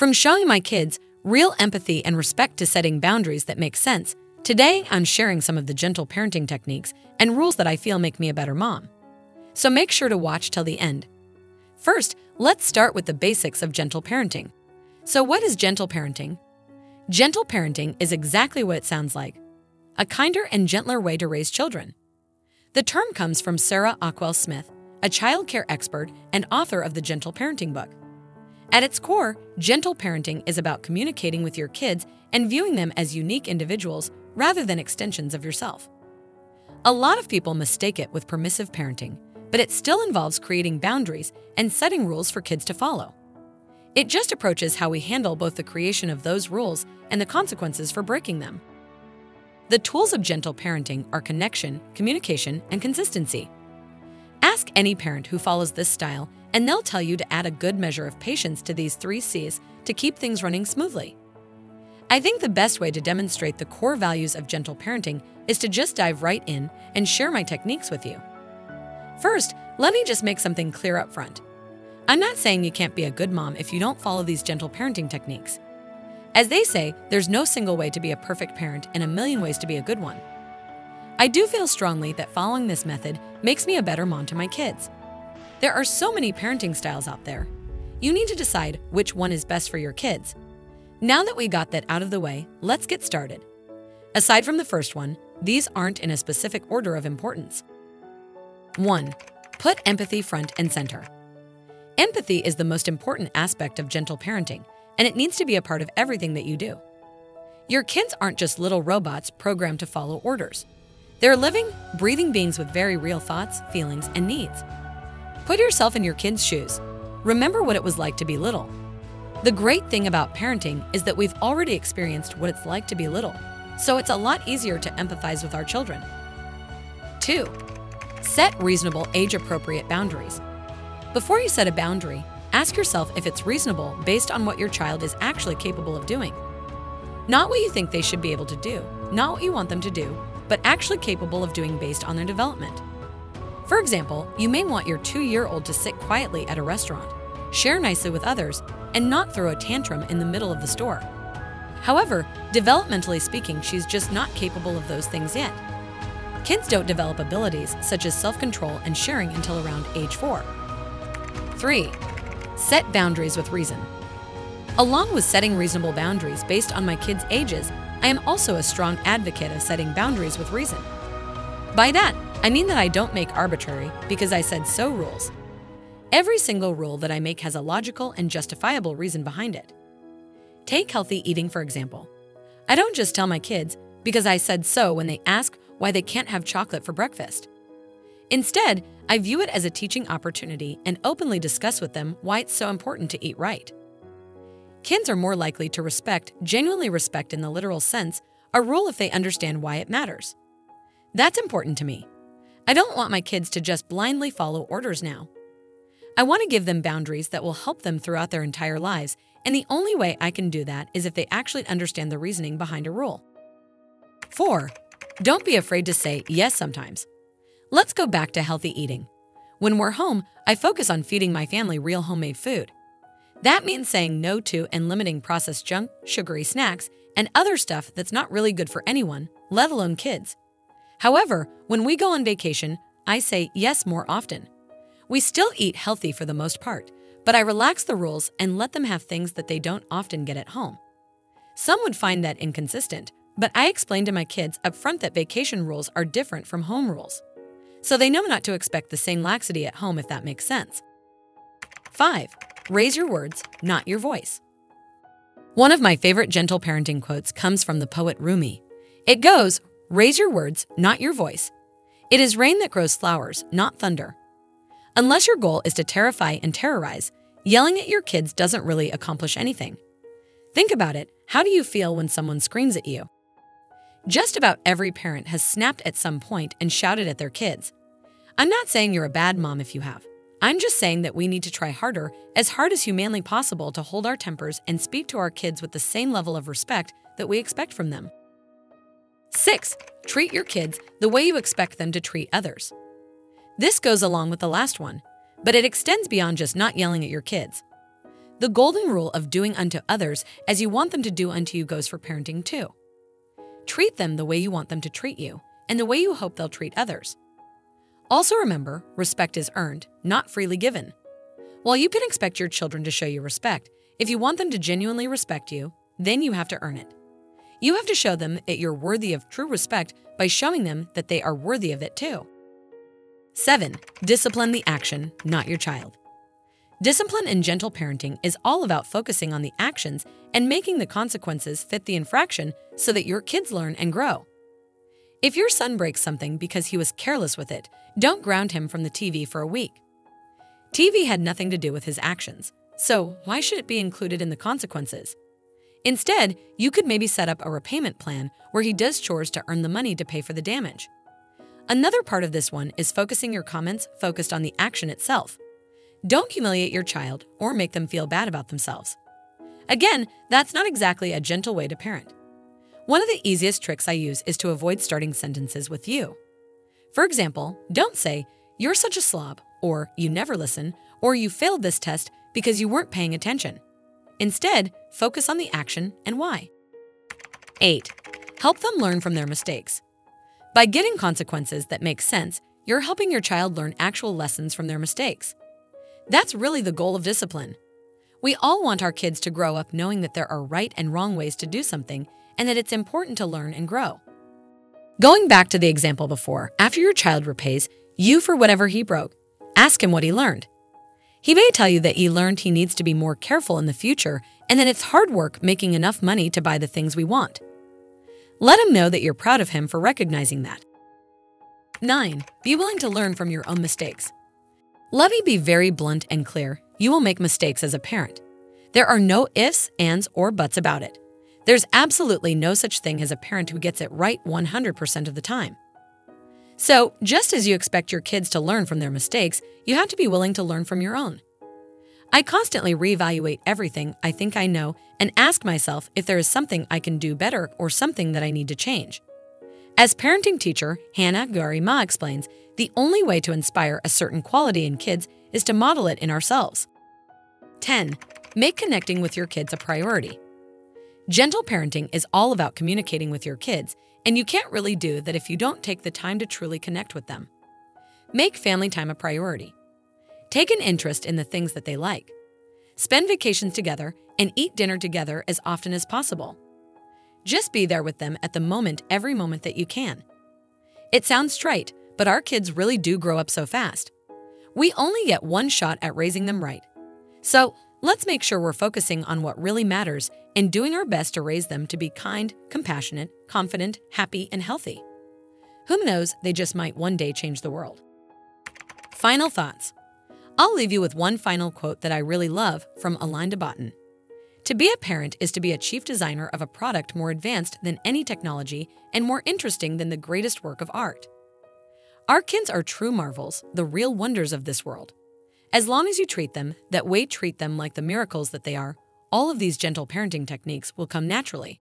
From showing my kids real empathy and respect to setting boundaries that make sense, today I'm sharing some of the gentle parenting techniques and rules that I feel make me a better mom. So make sure to watch till the end. First, let's start with the basics of gentle parenting. So what is gentle parenting? Gentle parenting is exactly what it sounds like: a kinder and gentler way to raise children. The term comes from Sarah Ockwell Smith, a child care expert and author of the Gentle Parenting book. At its core, gentle parenting is about communicating with your kids and viewing them as unique individuals rather than extensions of yourself. A lot of people mistake it with permissive parenting, but it still involves creating boundaries and setting rules for kids to follow. It just approaches how we handle both the creation of those rules and the consequences for breaking them. The tools of gentle parenting are connection, communication, and consistency. Ask any parent who follows this style, and they'll tell you to add a good measure of patience to these 3 C's to keep things running smoothly. I think the best way to demonstrate the core values of gentle parenting is to just dive right in and share my techniques with you. First, let me just make something clear up front. I'm not saying you can't be a good mom if you don't follow these gentle parenting techniques. As they say, there's no single way to be a perfect parent and a million ways to be a good one. I do feel strongly that following this method makes me a better mom to my kids. There are so many parenting styles out there. You need to decide which one is best for your kids. Now that we got that out of the way, let's get started. Aside from the first one, these aren't in a specific order of importance. 1. Put empathy front and center. Empathy is the most important aspect of gentle parenting, and it needs to be a part of everything that you do. Your kids aren't just little robots programmed to follow orders. They're living, breathing beings with very real thoughts, feelings, and needs. Put yourself in your kids' shoes. Remember what it was like to be little. The great thing about parenting is that we've already experienced what it's like to be little, so it's a lot easier to empathize with our children. 2. Set reasonable, age-appropriate boundaries. Before you set a boundary, ask yourself if it's reasonable based on what your child is actually capable of doing. Not what you think they should be able to do, not what you want them to do, but actually capable of doing based on their development. For example, you may want your 2-year-old to sit quietly at a restaurant, share nicely with others, and not throw a tantrum in the middle of the store. However, developmentally speaking, she's just not capable of those things yet. Kids don't develop abilities such as self-control and sharing until around age 4. 3. Set boundaries with reason. Along with setting reasonable boundaries based on my kids' ages, I am also a strong advocate of setting boundaries with reason. By that, I mean that I don't make arbitrary because I said so rules. Every single rule that I make has a logical and justifiable reason behind it. Take healthy eating, for example. I don't just tell my kids because I said so when they ask why they can't have chocolate for breakfast. Instead, I view it as a teaching opportunity and openly discuss with them why it's so important to eat right. Kids are more likely to genuinely respect in the literal sense, a rule if they understand why it matters. That's important to me. I don't want my kids to just blindly follow orders now. I want to give them boundaries that will help them throughout their entire lives, and the only way I can do that is if they actually understand the reasoning behind a rule. 4. Don't be afraid to say yes sometimes. Let's go back to healthy eating. When we're home, I focus on feeding my family real homemade food. That means saying no to and limiting processed junk, sugary snacks, and other stuff that's not really good for anyone, let alone kids. However, when we go on vacation, I say yes more often. We still eat healthy for the most part, but I relax the rules and let them have things that they don't often get at home. Some would find that inconsistent, but I explain to my kids up front that vacation rules are different from home rules. So they know not to expect the same laxity at home, if that makes sense. 5. Raise your words, not your voice. One of my favorite gentle parenting quotes comes from the poet Rumi. It goes, "Raise your words, not your voice. It is rain that grows flowers, not thunder." Unless your goal is to terrify and terrorize, yelling at your kids doesn't really accomplish anything. Think about it. How do you feel when someone screams at you? Just about every parent has snapped at some point and shouted at their kids. I'm not saying you're a bad mom if you have. I'm just saying that we need to try harder, as hard as humanly possible, to hold our tempers and speak to our kids with the same level of respect that we expect from them. 6. Treat your kids the way you expect them to treat others. This goes along with the last one, but it extends beyond just not yelling at your kids. The golden rule of doing unto others as you want them to do unto you goes for parenting too. Treat them the way you want them to treat you, and the way you hope they'll treat others. Also remember, respect is earned, not freely given. While you can expect your children to show you respect, if you want them to genuinely respect you, then you have to earn it. You have to show them that you're worthy of true respect by showing them that they are worthy of it too. 7. Discipline the action, not your child. Discipline in gentle parenting is all about focusing on the actions and making the consequences fit the infraction so that your kids learn and grow. If your son breaks something because he was careless with it, don't ground him from the TV for a week. TV had nothing to do with his actions, so why should it be included in the consequences? Instead, you could maybe set up a repayment plan where he does chores to earn the money to pay for the damage. Another part of this one is focusing your comments focused on the action itself. Don't humiliate your child or make them feel bad about themselves. Again, that's not exactly a gentle way to parent. One of the easiest tricks I use is to avoid starting sentences with you. For example, don't say, "You're such a slob," or "You never listen," or "You failed this test because you weren't paying attention." Instead, focus on the action and why. 8. Help them learn from their mistakes. By getting consequences that make sense, you're helping your child learn actual lessons from their mistakes. That's really the goal of discipline. We all want our kids to grow up knowing that there are right and wrong ways to do something and that it's important to learn and grow. Going back to the example before, after your child repays you for whatever he broke, ask him what he learned. He may tell you that he learned he needs to be more careful in the future and that it's hard work making enough money to buy the things we want. Let him know that you're proud of him for recognizing that. 9. Be willing to learn from your own mistakes. Let me be very blunt and clear. You will make mistakes as a parent. There are no ifs, ands, or buts about it. There's absolutely no such thing as a parent who gets it right 100% of the time. So, just as you expect your kids to learn from their mistakes, you have to be willing to learn from your own. I constantly reevaluate everything I think I know and ask myself if there is something I can do better or something that I need to change. As parenting teacher Hannah Gary Ma explains, the only way to inspire a certain quality in kids is to model it in ourselves. 10. Make connecting with your kids a priority. Gentle parenting is all about communicating with your kids, and you can't really do that if you don't take the time to truly connect with them. Make family time a priority. Take an interest in the things that they like. Spend vacations together and eat dinner together as often as possible. Just be there with them at the moment, every moment that you can. It sounds trite, but our kids really do grow up so fast. We only get one shot at raising them right. So let's make sure we're focusing on what really matters and doing our best to raise them to be kind, compassionate, confident, happy, and healthy. Who knows, they just might one day change the world. Final thoughts. I'll leave you with one final quote that I really love from Alain de Botton. To be a parent is to be a chief designer of a product more advanced than any technology and more interesting than the greatest work of art. Our kids are true marvels, the real wonders of this world. As long as you treat them that way, treat them like the miracles that they are, all of these gentle parenting techniques will come naturally.